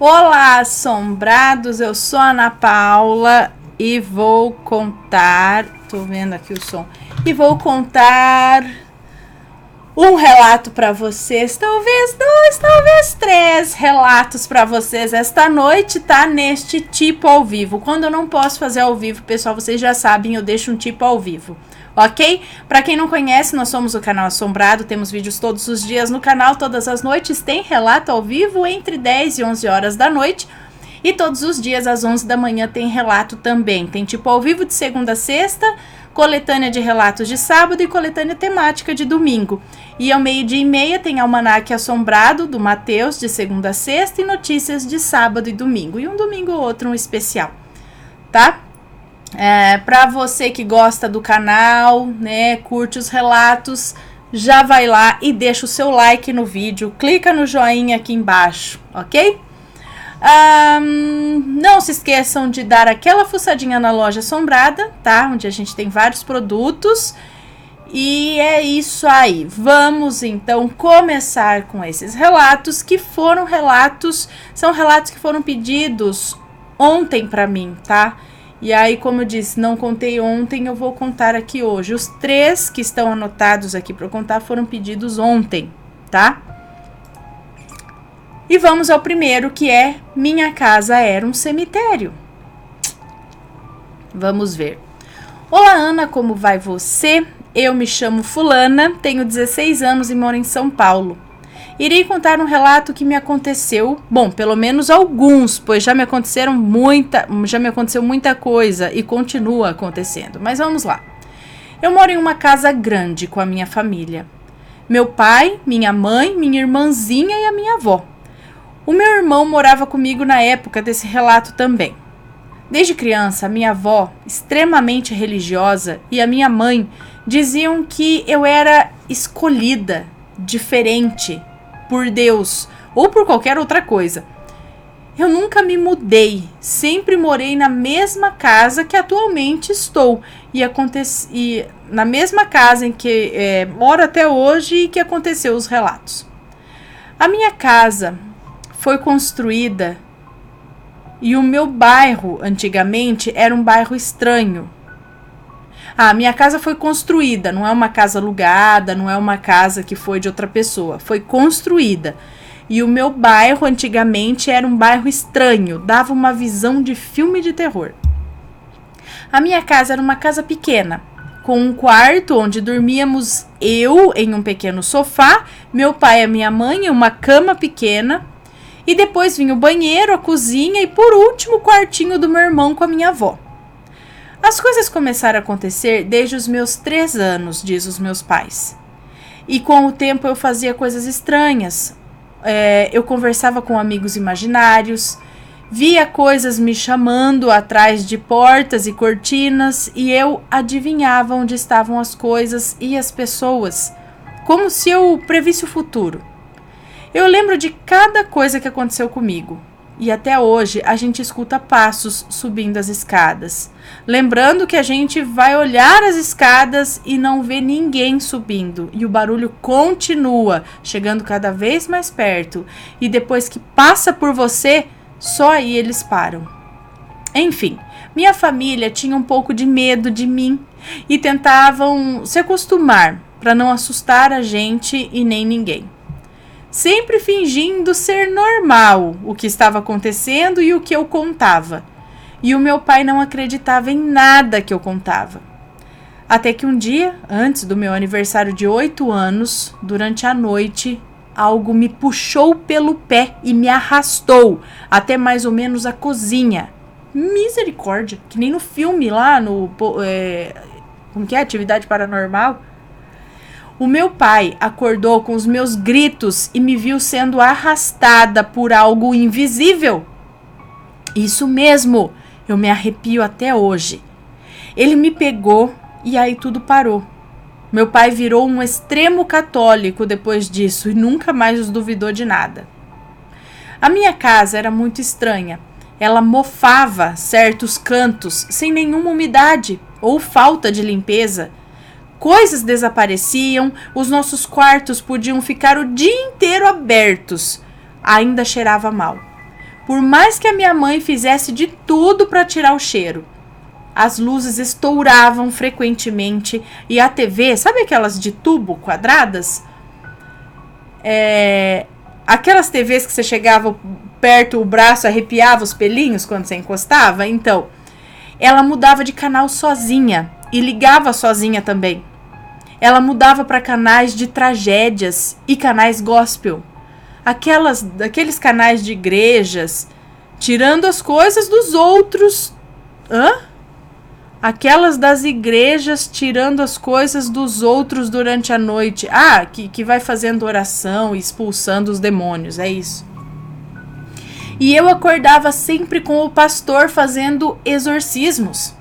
Olá, assombrados, eu sou a Ana Paula e vou contar, tô vendo aqui o som, e vou contar um relato para vocês, talvez 2, talvez 3 relatos para vocês esta noite, tá? Neste tipo ao vivo. Quando eu não posso fazer ao vivo, pessoal, vocês já sabem, eu deixo um tipo ao vivo. Ok? Para quem não conhece, nós somos o canal Assombrado, temos vídeos todos os dias no canal, todas as noites tem relato ao vivo entre 10 e 11 horas da noite e todos os dias às 11 da manhã tem relato também. Tem tipo ao vivo de segunda a sexta, coletânea de relatos de sábado e coletânea temática de domingo. E ao 12:30 tem Almanaque Assombrado do Mateus de segunda a sexta e notícias de sábado e domingo. E um domingo ou outro um especial, tá? Para você que gosta do canal, né, curte os relatos, já vai lá e deixa o seu like no vídeo, clica no joinha aqui embaixo, ok? Não se esqueçam de dar aquela fuçadinha na loja assombrada, tá? Onde a gente tem vários produtos. E é isso aí. Vamos então começar com esses relatos que foram relatos, são relatos que foram pedidos ontem para mim, tá? E aí, como eu disse, não contei ontem, eu vou contar aqui hoje. Os 3 que estão anotados aqui para eu contar foram pedidos ontem, tá? E vamos ao primeiro, que é Minha Casa Era um Cemitério. Vamos ver. Olá, Ana, como vai você? Eu me chamo Fulana, tenho 16 anos e moro em São Paulo. Irei contar um relato que me aconteceu, bom, pelo menos alguns, pois já me aconteceu muita coisa e continua acontecendo. Mas vamos lá. Eu moro em uma casa grande com a minha família. Meu pai, minha mãe, minha irmãzinha e a minha avó. O meu irmão morava comigo na época desse relato também. Desde criança, a minha avó, extremamente religiosa, e a minha mãe diziam que eu era escolhida, diferente, por Deus ou por qualquer outra coisa. Eu nunca me mudei, sempre morei na mesma casa que atualmente estou e na mesma casa em que moro até hoje e que aconteceu os relatos. A minha casa foi construída e o meu bairro antigamente era um bairro estranho. A minha casa foi construída, não é uma casa alugada, não é uma casa que foi de outra pessoa, foi construída. E o meu bairro antigamente era um bairro estranho, dava uma visão de filme de terror. A minha casa era uma casa pequena, com um quarto onde dormíamos eu em um pequeno sofá, meu pai e a minha mãe em uma cama pequena, e depois vinha o banheiro, a cozinha e por último o quartinho do meu irmão com a minha avó. As coisas começaram a acontecer desde os meus 3 anos, diz os meus pais. E com o tempo eu fazia coisas estranhas. Eu conversava com amigos imaginários, via coisas me chamando atrás de portas e cortinas e eu adivinhava onde estavam as coisas e as pessoas, como se eu previsse o futuro. Eu lembro de cada coisa que aconteceu comigo. E até hoje a gente escuta passos subindo as escadas. Lembrando que a gente vai olhar as escadas e não vê ninguém subindo. E o barulho continua, chegando cada vez mais perto. E depois que passa por você, só aí eles param. Enfim, minha família tinha um pouco de medo de mim e tentavam se acostumar para não assustar a gente e nem ninguém. Sempre fingindo ser normal o que estava acontecendo e o que eu contava. E o meu pai não acreditava em nada que eu contava. Até que um dia, antes do meu aniversário de 8 anos, durante a noite, algo me puxou pelo pé e me arrastou até mais ou menos a cozinha. Misericórdia, que nem no filme lá, como que é? Atividade Paranormal. O meu pai acordou com os meus gritos e me viu sendo arrastada por algo invisível. Isso mesmo, eu me arrepio até hoje. Ele me pegou e aí tudo parou. Meu pai virou um extremo católico depois disso e nunca mais os duvidou de nada. A minha casa era muito estranha. Ela mofava certos cantos sem nenhuma umidade ou falta de limpeza. Coisas desapareciam, os nossos quartos podiam ficar o dia inteiro abertos. Ainda cheirava mal. Por mais que a minha mãe fizesse de tudo para tirar o cheiro, as luzes estouravam frequentemente e a TV, sabe aquelas de tubo quadradas? Aquelas TVs que você chegava perto, o braço arrepiava os pelinhos quando você encostava? Então, ela mudava de canal sozinha e ligava sozinha também. Ela mudava para canais de tragédias e canais gospel. Aqueles canais de igrejas, tirando as coisas dos outros. Aquelas das igrejas tirando as coisas dos outros durante a noite. Que vai fazendo oração e expulsando os demônios, é isso. E eu acordava sempre com o pastor fazendo exorcismos.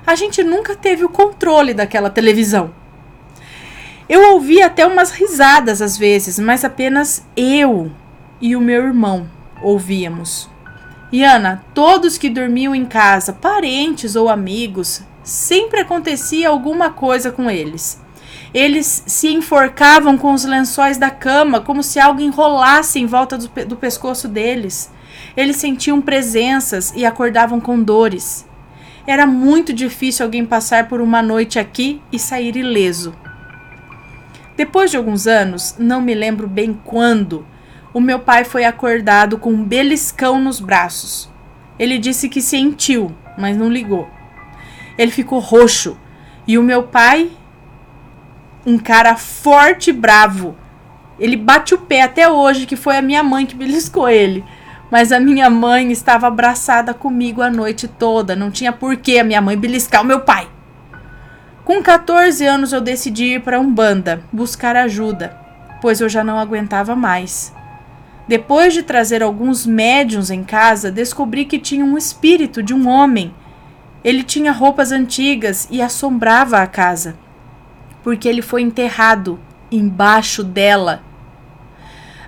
A gente nunca teve o controle daquela televisão. Eu ouvia até umas risadas às vezes, mas apenas eu e o meu irmão ouvíamos. E Ana, todos que dormiam em casa, parentes ou amigos, sempre acontecia alguma coisa com eles. Eles se enforcavam com os lençóis da cama, como se algo enrolasse em volta do pescoço deles. Eles sentiam presenças e acordavam com dores. Era muito difícil alguém passar por uma noite aqui e sair ileso. Depois de alguns anos, não me lembro bem quando, o meu pai foi acordado com um beliscão nos braços. Ele disse que sentiu, mas não ligou. Ele ficou roxo e o meu pai, um cara forte e bravo, ele bate o pé até hoje que foi a minha mãe que beliscou ele. Mas a minha mãe estava abraçada comigo a noite toda, não tinha por que a minha mãe beliscar o meu pai. Com 14 anos eu decidi ir para a Umbanda, buscar ajuda, pois eu já não aguentava mais. Depois de trazer alguns médiuns em casa, descobri que tinha um espírito de um homem. Ele tinha roupas antigas e assombrava a casa, porque ele foi enterrado embaixo dela.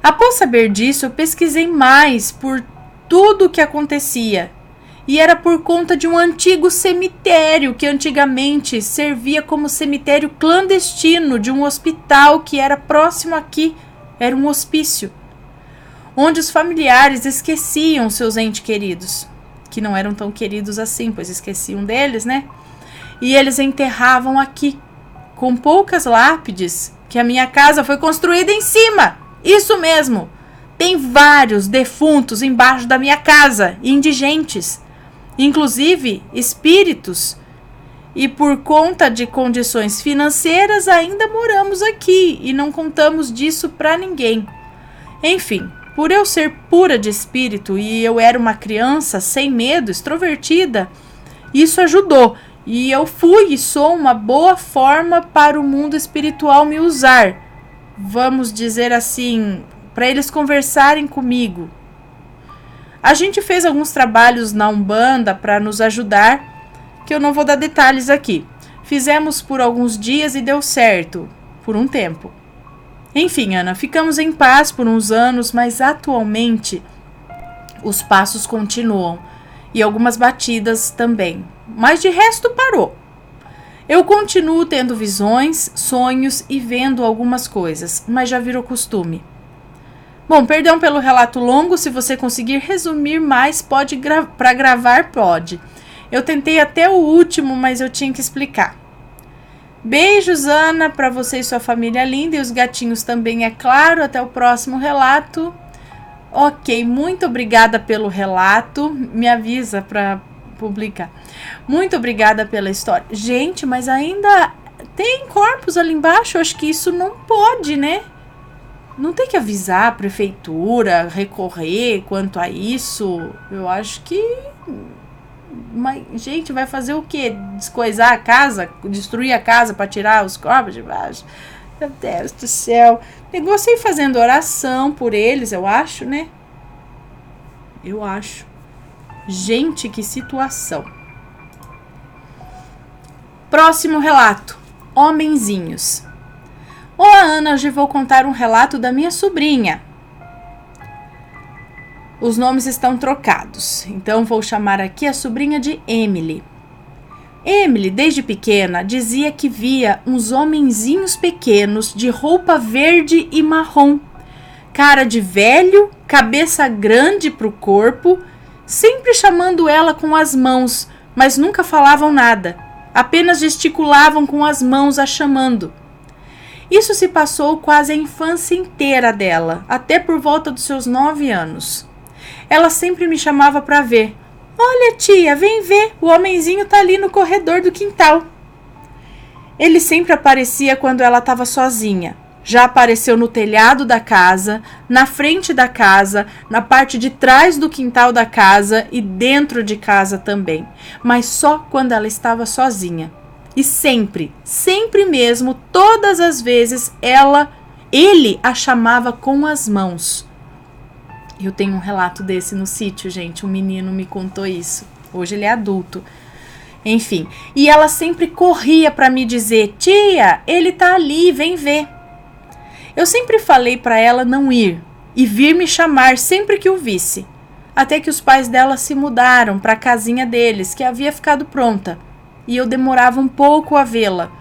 Após saber disso, eu pesquisei mais por tudo o que acontecia. E era por conta de um antigo cemitério que antigamente servia como cemitério clandestino de um hospital que era próximo aqui. Era um hospício, onde os familiares esqueciam seus entes queridos, que não eram tão queridos assim, pois esqueciam deles, né? E eles enterravam aqui, com poucas lápides, que a minha casa foi construída em cima. Isso mesmo! Tem vários defuntos embaixo da minha casa, indigentes. Inclusive espíritos, e por conta de condições financeiras ainda moramos aqui e não contamos disso para ninguém. Enfim, por eu ser pura de espírito e eu era uma criança sem medo, extrovertida, isso ajudou e eu fui e sou uma boa forma para o mundo espiritual me usar, vamos dizer assim, para eles conversarem comigo. A gente fez alguns trabalhos na Umbanda para nos ajudar, que eu não vou dar detalhes aqui. Fizemos por alguns dias e deu certo, por um tempo. Enfim, Ana, ficamos em paz por uns anos, mas atualmente os passos continuam e algumas batidas também. Mas de resto parou. Eu continuo tendo visões, sonhos e vendo algumas coisas, mas já virou costume. Bom, perdão pelo relato longo, se você conseguir resumir mais, para gravar, pode. Eu tentei até o último, mas eu tinha que explicar. Beijos, Ana, para você e sua família linda, e os gatinhos também, é claro. Até o próximo relato. Ok, muito obrigada pelo relato. Me avisa para publicar. Muito obrigada pela história. Gente, mas ainda tem corpos ali embaixo? Eu acho que isso não pode, né? Não tem que avisar a prefeitura, recorrer quanto a isso. Eu acho que... Mas, gente, vai fazer o quê? Descoisar a casa? Destruir a casa para tirar os corpos de baixo? Meu Deus do céu. Negociei fazendo oração por eles, eu acho, né? Eu acho. Gente, que situação. Próximo relato. Homenzinhos. Olá, Ana, hoje vou contar um relato da minha sobrinha. Os nomes estão trocados, então vou chamar aqui a sobrinha de Emily. Emily, desde pequena, dizia que via uns homenzinhos pequenos de roupa verde e marrom, cara de velho, cabeça grande pro corpo, sempre chamando ela com as mãos, mas nunca falavam nada, apenas gesticulavam com as mãos a chamando. Isso se passou quase a infância inteira dela, até por volta dos seus 9 anos. Ela sempre me chamava para ver. Olha, tia, vem ver, o homenzinho tá ali no corredor do quintal. Ele sempre aparecia quando ela estava sozinha. Já apareceu no telhado da casa, na frente da casa, na parte de trás do quintal da casa e dentro de casa também, mas só quando ela estava sozinha. E sempre, sempre mesmo, todas as vezes, ele a chamava com as mãos. Eu tenho um relato desse no sítio, gente, um menino me contou isso. Hoje ele é adulto. Enfim, e ela sempre corria para me dizer, tia, ele tá ali, vem ver. Eu sempre falei para ela não ir e vir me chamar sempre que o visse, até que os pais dela se mudaram para a casinha deles, que havia ficado pronta, e eu demorava um pouco a vê-la,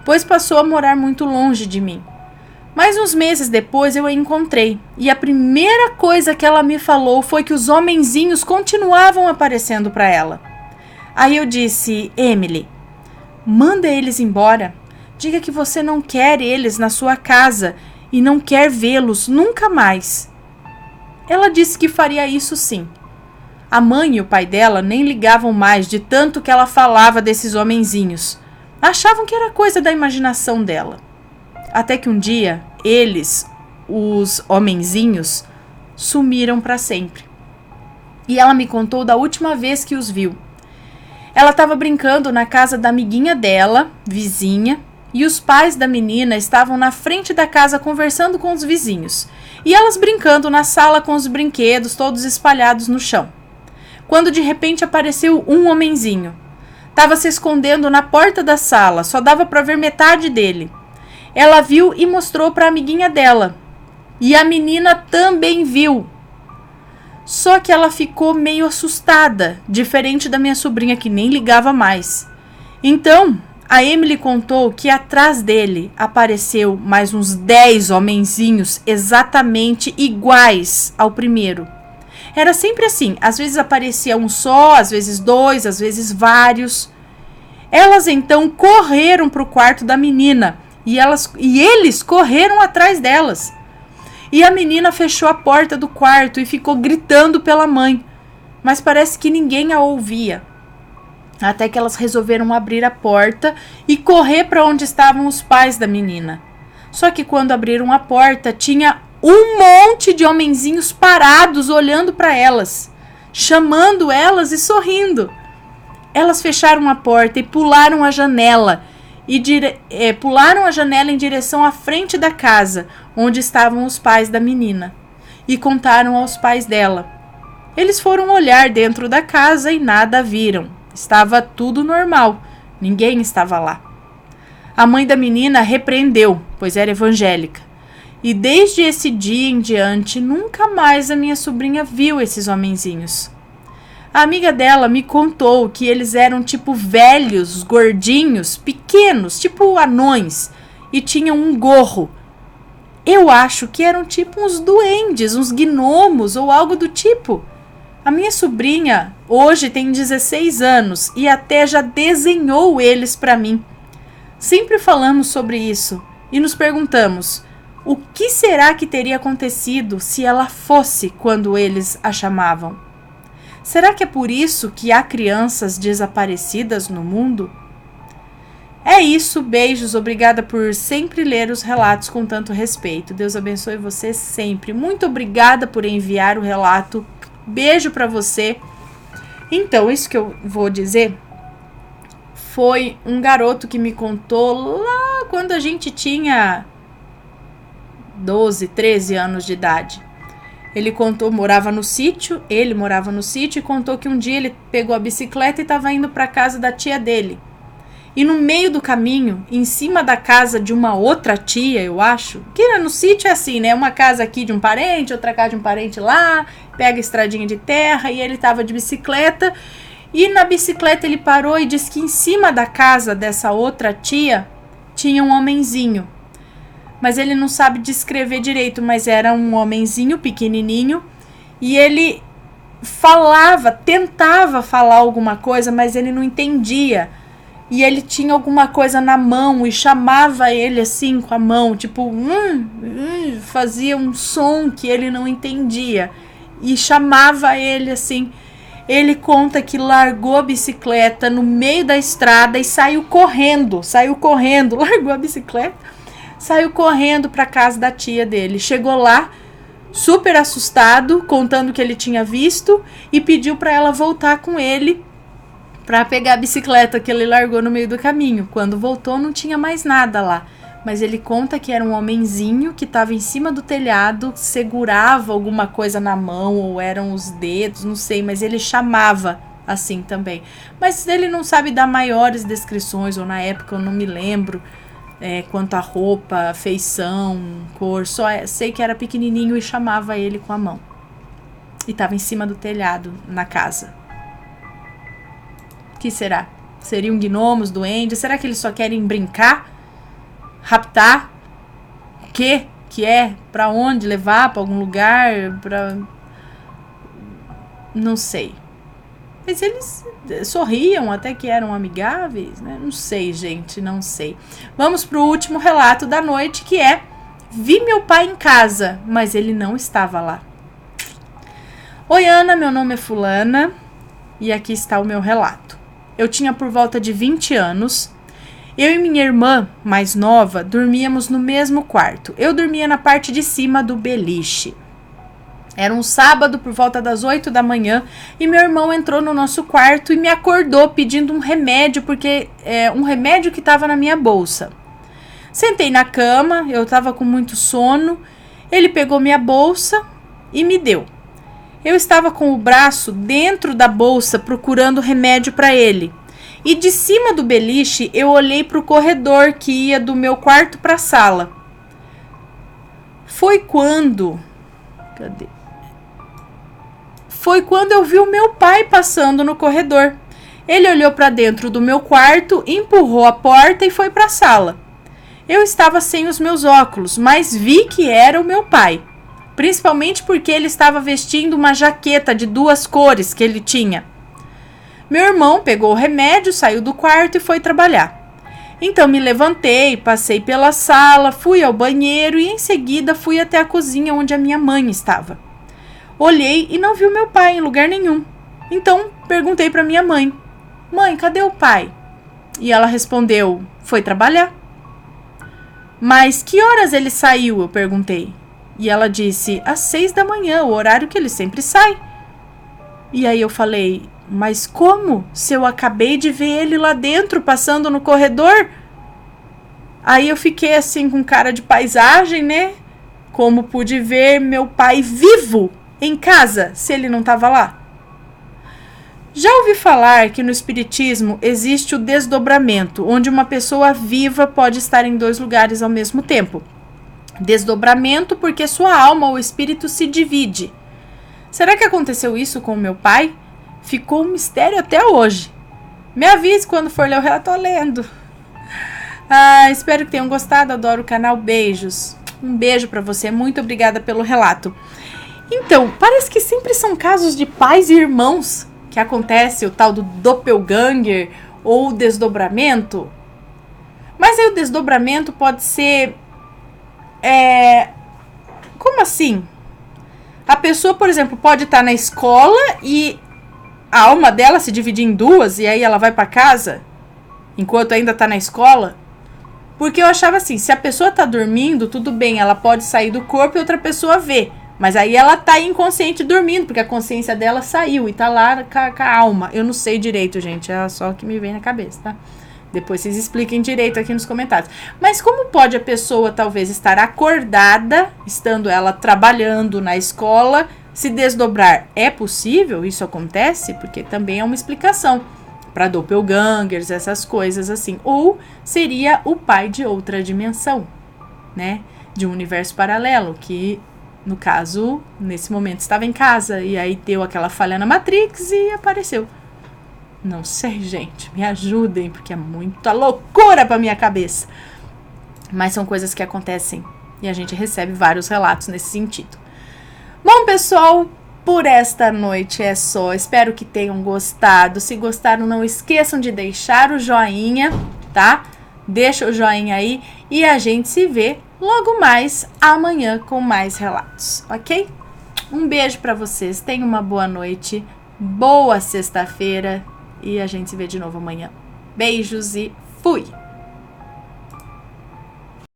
pois passou a morar muito longe de mim. Mas uns meses depois eu a encontrei, e a primeira coisa que ela me falou foi que os homenzinhos continuavam aparecendo para ela. Aí eu disse, Emily, manda eles embora, diga que você não quer eles na sua casa e não quer vê-los nunca mais. Ela disse que faria isso sim. A mãe e o pai dela nem ligavam mais de tanto que ela falava desses homenzinhos. Achavam que era coisa da imaginação dela. Até que um dia, eles, os homenzinhos, sumiram para sempre. E ela me contou da última vez que os viu. Ela estava brincando na casa da amiguinha dela, vizinha, e os pais da menina estavam na frente da casa conversando com os vizinhos, e elas brincando na sala com os brinquedos todos espalhados no chão. Quando de repente apareceu um homenzinho. Estava se escondendo na porta da sala, só dava para ver metade dele. Ela viu e mostrou para a amiguinha dela, e a menina também viu. Só que ela ficou meio assustada, diferente da minha sobrinha que nem ligava mais. Então, a Emily contou que atrás dele apareceu mais uns 10 homenzinhos exatamente iguais ao primeiro. Era sempre assim, às vezes aparecia um só, às vezes 2, às vezes vários. Elas então correram para o quarto da menina e eles correram atrás delas. E a menina fechou a porta do quarto e ficou gritando pela mãe, mas parece que ninguém a ouvia. Até que elas resolveram abrir a porta e correr para onde estavam os pais da menina. Só que quando abriram a porta, tinha um monte de homenzinhos parados olhando para elas, chamando elas e sorrindo. Elas fecharam a porta e pularam a janela, em direção à frente da casa, onde estavam os pais da menina, e contaram aos pais dela. Eles foram olhar dentro da casa e nada viram. Estava tudo normal, ninguém estava lá. A mãe da menina repreendeu, pois era evangélica. E desde esse dia em diante, nunca mais a minha sobrinha viu esses homenzinhos. A amiga dela me contou que eles eram tipo velhos, gordinhos, pequenos, tipo anões, e tinham um gorro. Eu acho que eram tipo uns duendes, uns gnomos ou algo do tipo. A minha sobrinha hoje tem 16 anos e até já desenhou eles para mim. Sempre falamos sobre isso e nos perguntamos, o que será que teria acontecido se ela fosse quando eles a chamavam? Será que é por isso que há crianças desaparecidas no mundo? É isso, beijos, obrigada por sempre ler os relatos com tanto respeito. Deus abençoe você sempre. Muito obrigada por enviar o relato. Beijo pra você. Então, isso que eu vou dizer foi um garoto que me contou lá quando a gente tinha 12, 13 anos de idade. Ele morava no sítio e contou que um dia ele pegou a bicicleta e estava indo para a casa da tia dele. E no meio do caminho, em cima da casa de uma outra tia, eu acho, que no sítio é assim, né? Uma casa aqui de um parente, outra casa de um parente lá, pega a estradinha de terra, e ele estava de bicicleta. E na bicicleta ele parou e disse que em cima da casa dessa outra tia tinha um homenzinho. mas ele não sabe descrever direito, mas era um homenzinho pequenininho, e ele tentava falar alguma coisa, mas ele não entendia. E ele tinha alguma coisa na mão e chamava ele assim com a mão, tipo, fazia um som que ele não entendia e chamava ele assim. Ele conta que largou a bicicleta no meio da estrada e saiu correndo, largou a bicicleta, saiu correndo para casa da tia dele. Chegou lá, super assustado, contando o que ele tinha visto, e pediu para ela voltar com ele para pegar a bicicleta que ele largou no meio do caminho. Quando voltou, não tinha mais nada lá. Mas ele conta que era um homenzinho que estava em cima do telhado, segurava alguma coisa na mão, ou eram os dedos, não sei, mas ele chamava assim também. Mas ele não sabe dar maiores descrições, ou na época eu não me lembro quanto a roupa, feição, cor, só sei que era pequenininho e chamava ele com a mão. E estava em cima do telhado, na casa. O que será? Seriam gnomos, duendes? Será que eles só querem brincar? Raptar? O que é? Pra onde? Levar pra algum lugar? Não sei. Mas eles sorriam, até que eram amigáveis, né? Não sei, gente, não sei. Vamos pro último relato da noite, que é: vi meu pai em casa, mas ele não estava lá. Oi, Ana, meu nome é fulana e aqui está o meu relato. Eu tinha por volta de 20 anos. Eu e minha irmã, mais nova, dormíamos no mesmo quarto. Eu dormia na parte de cima do beliche. Era um sábado por volta das 8 da manhã e meu irmão entrou no nosso quarto e me acordou pedindo um remédio, porque um remédio que estava na minha bolsa. Sentei na cama, eu estava com muito sono. Ele pegou minha bolsa e me deu. Eu estava com o braço dentro da bolsa procurando remédio para ele. E de cima do beliche eu olhei para o corredor que ia do meu quarto para a sala. Foi quando eu vi o meu pai passando no corredor. Ele olhou para dentro do meu quarto, empurrou a porta e foi para a sala. Eu estava sem os meus óculos, mas vi que era o meu pai. Principalmente porque ele estava vestindo uma jaqueta de 2 cores que ele tinha. Meu irmão pegou o remédio, saiu do quarto e foi trabalhar. Então me levantei, passei pela sala, fui ao banheiro e em seguida fui até a cozinha onde a minha mãe estava. Olhei e não vi o meu pai em lugar nenhum. Então perguntei para minha mãe: mãe, cadê o pai? E ela respondeu: foi trabalhar. Mas que horas ele saiu? Eu perguntei. E ela disse: às 6 da manhã, o horário que ele sempre sai. E aí eu falei: mas como? Se eu acabei de ver ele lá dentro, passando no corredor? Aí eu fiquei assim com cara de paisagem, né? Como pude ver meu pai vivo em casa, se ele não estava lá? Já ouvi falar que no espiritismo existe o desdobramento, onde uma pessoa viva pode estar em 2 lugares ao mesmo tempo. Desdobramento porque sua alma ou espírito se divide. Será que aconteceu isso com o meu pai? Ficou um mistério até hoje. Me avise quando for ler o relato. Tô lendo. Espero que tenham gostado. Adoro o canal. Beijos. Um beijo pra você. Muito obrigada pelo relato. Então, parece que sempre são casos de pais e irmãos que acontece o tal do doppelganger ou desdobramento. Mas aí o desdobramento pode ser... Como assim? A pessoa, por exemplo, pode estar na escola e a alma dela se dividir em 2 e aí ela vai para casa enquanto ainda tá na escola? Porque eu achava assim, se a pessoa tá dormindo, tudo bem, ela pode sair do corpo e outra pessoa vê. Mas aí ela tá inconsciente dormindo, porque a consciência dela saiu e tá lá com a alma. Eu não sei direito, gente, é só o que me vem na cabeça, tá? Depois vocês expliquem direito aqui nos comentários. Mas como pode a pessoa talvez estar acordada, estando ela trabalhando na escola, se desdobrar? É possível? Isso acontece? Porque também é uma explicação para doppelgangers, essas coisas assim. Ou seria o pai de outra dimensão, né? De um universo paralelo, que no caso, nesse momento estava em casa e aí deu aquela falha na Matrix e apareceu. Não sei, gente, me ajudem, porque é muita loucura pra minha cabeça. Mas são coisas que acontecem E a gente recebe vários relatos nesse sentido. Bom, pessoal, por esta noite é só. Espero que tenham gostado. Se gostaram, não esqueçam de deixar o joinha, tá? Deixa o joinha aí e a gente se vê logo mais amanhã com mais relatos, ok? Um beijo para vocês, tenham uma boa noite, boa sexta-feira e a gente se vê de novo amanhã. Beijos e fui!